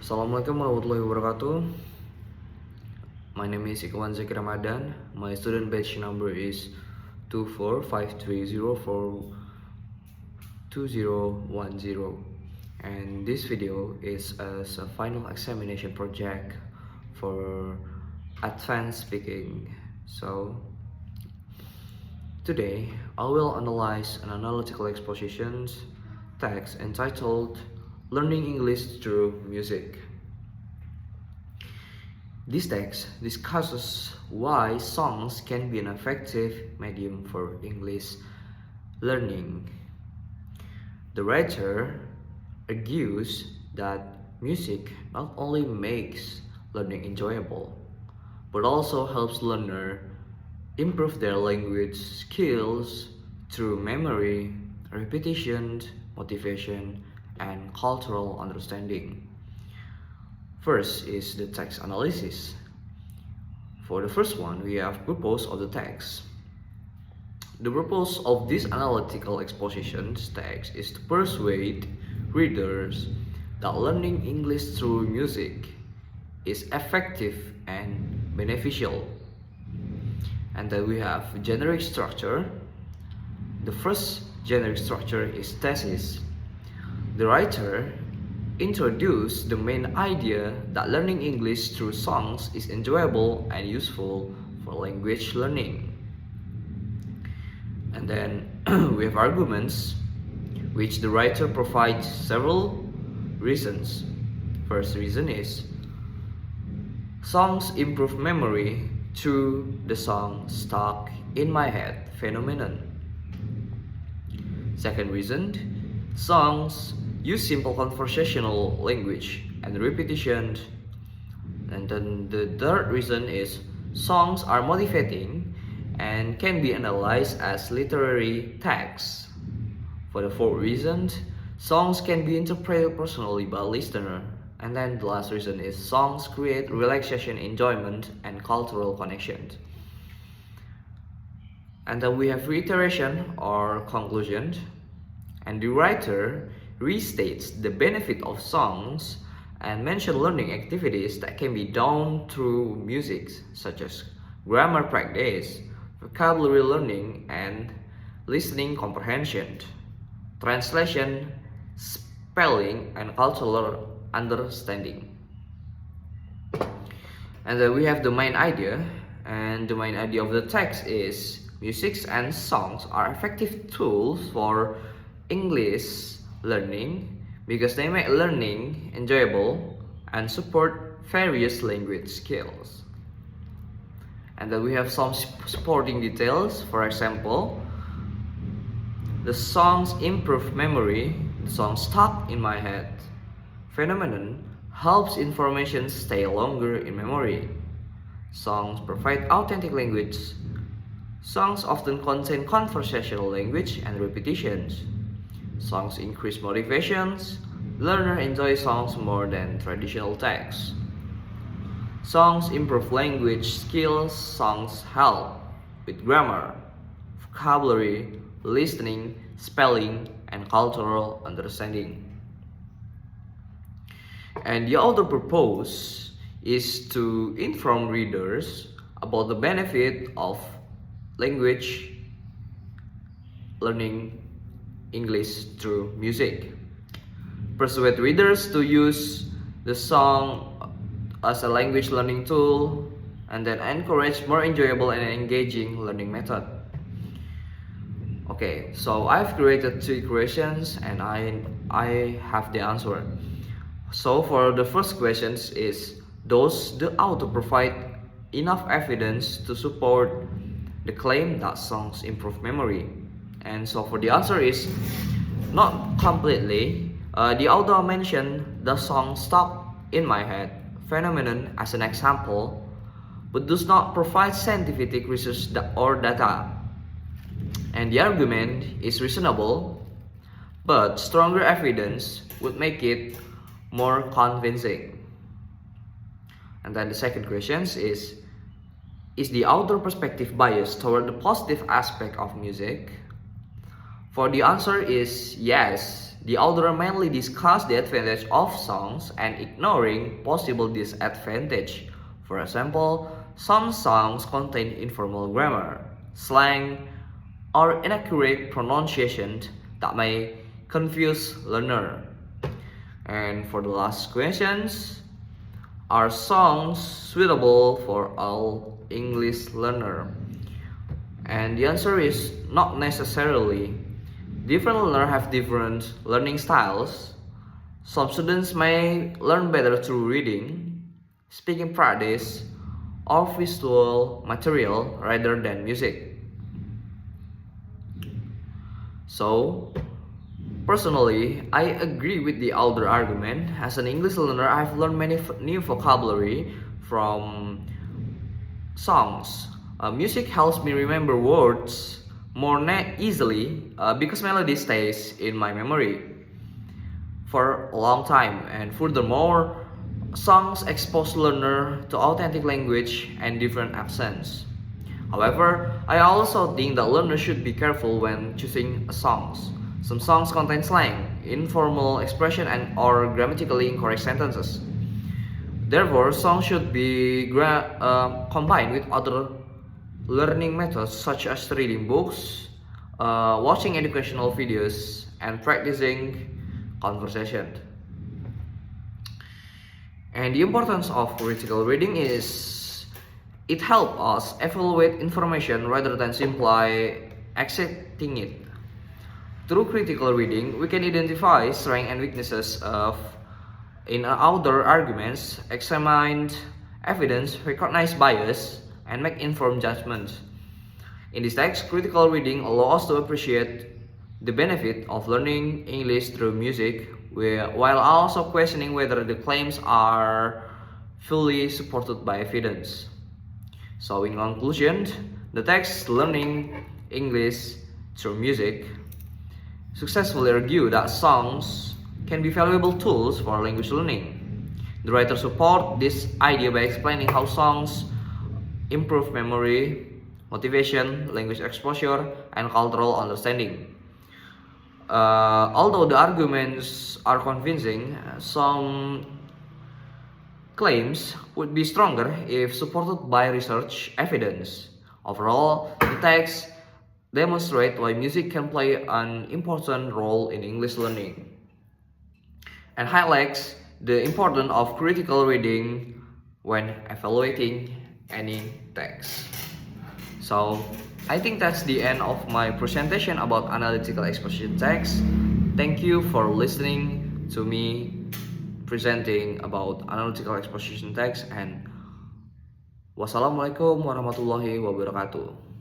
Assalamualaikum warahmatullahi wabarakatuh. My name is Ikhwan Zakir Ramadan. My student batch number is 2453042010. And this video is as a final examination project for advanced speaking. So today I will analyze an analytical exposition text entitled Learning English Through Music. This text discusses why songs can be an effective medium for English learning. The writer argues that music not only makes learning enjoyable, but also helps learners improve their language skills through memory, repetition, motivation, and cultural understanding. First is the text analysis. For the first one, we have purpose of the text. The purpose of this analytical exposition text is to persuade readers that learning English through music is effective and beneficial. And then we have generic structure. The first generic structure is thesis. The writer introduced the main idea that learning English through songs is enjoyable and useful for language learning. And then we have arguments, which the writer provides several reasons. First reason is songs improve memory through the song stuck in my head phenomenon. Second reason, songs use simple conversational language and repetition. And then the third reason is songs are motivating and can be analyzed as literary texts. For the fourth reason, songs can be interpreted personally by listener. And then the last reason is songs create relaxation, enjoyment, and cultural connection. And then we have reiteration or conclusion. And the writer restates the benefit of songs and mention learning activities that can be done through music, such as grammar practice, vocabulary learning, and listening comprehension, translation, spelling, and cultural understanding. And then we have the main idea, and the main idea of the text is music and songs are effective tools for English learning because they make learning enjoyable and support various language skills. And then we have some supporting details. For example, the songs improve memory. The song stuck in my head phenomenon helps information stay longer in memory. Songs provide authentic language. Songs often contain conversational language and repetitions. Songs increase motivations. Learners enjoy songs more than traditional texts. Songs improve language skills. Songs help with grammar, vocabulary, listening, spelling, and cultural understanding. And the other purpose is to inform readers about the benefit of language learning English through music. Persuade readers to use the song as a language learning tool, and then encourage more enjoyable and engaging learning method. Okay, so I've created three questions and I have the answer. So for the first questions is, does the author provide enough evidence to support the claim that songs improve memory? And so for the answer is not completely. The author mentioned the song stuck in my head phenomenon as an example, but does not provide scientific research or data. And the argument is reasonable, but stronger evidence would make it more convincing. And then the second question is the author perspective biased toward the positive aspect of music? For the answer is yes. The author mainly discussed the advantage of songs and ignoring possible disadvantage. For example, some songs contain informal grammar, slang, or inaccurate pronunciation that may confuse learner. And for the last questions, are songs suitable for all English learner? And the answer is not necessarily. Different learners have different learning styles. Some students may learn better through reading, speaking practice, or visual material rather than music. So, personally, I agree with the older argument. As an English learner, I've learned many new vocabulary from songs. Music helps me remember words more easily because melody stays in my memory for a long time. And furthermore, songs expose learner to authentic language and different accents. However, I also think that learners should be careful when choosing songs. Some songs contain slang, informal expression, and or grammatically incorrect sentences. Therefore, songs should be combined with other learning methods such as reading books, watching educational videos, and practicing conversation. And the importance of critical reading is it helps us evaluate information rather than simply accepting it. Through critical reading, we can identify strengths and weaknesses in other arguments, examine evidence, recognize bias, and make informed judgments. In this text, critical reading allows us to appreciate the benefit of learning English through music, while also questioning whether the claims are fully supported by evidence. So in conclusion, the text learning English through music successfully argue that songs can be valuable tools for language learning. The writer support this idea by explaining how songs improve memory, motivation, language exposure, and cultural understanding. Although the arguments are convincing, some claims would be stronger if supported by research evidence. Overall, the text demonstrates why music can play an important role in English learning and highlights the importance of critical reading when evaluating any text. So, I think that's the end of my presentation about analytical exposition text. Thank you for listening to me presenting about analytical exposition text, and wassalamualaikum warahmatullahi wabarakatuh.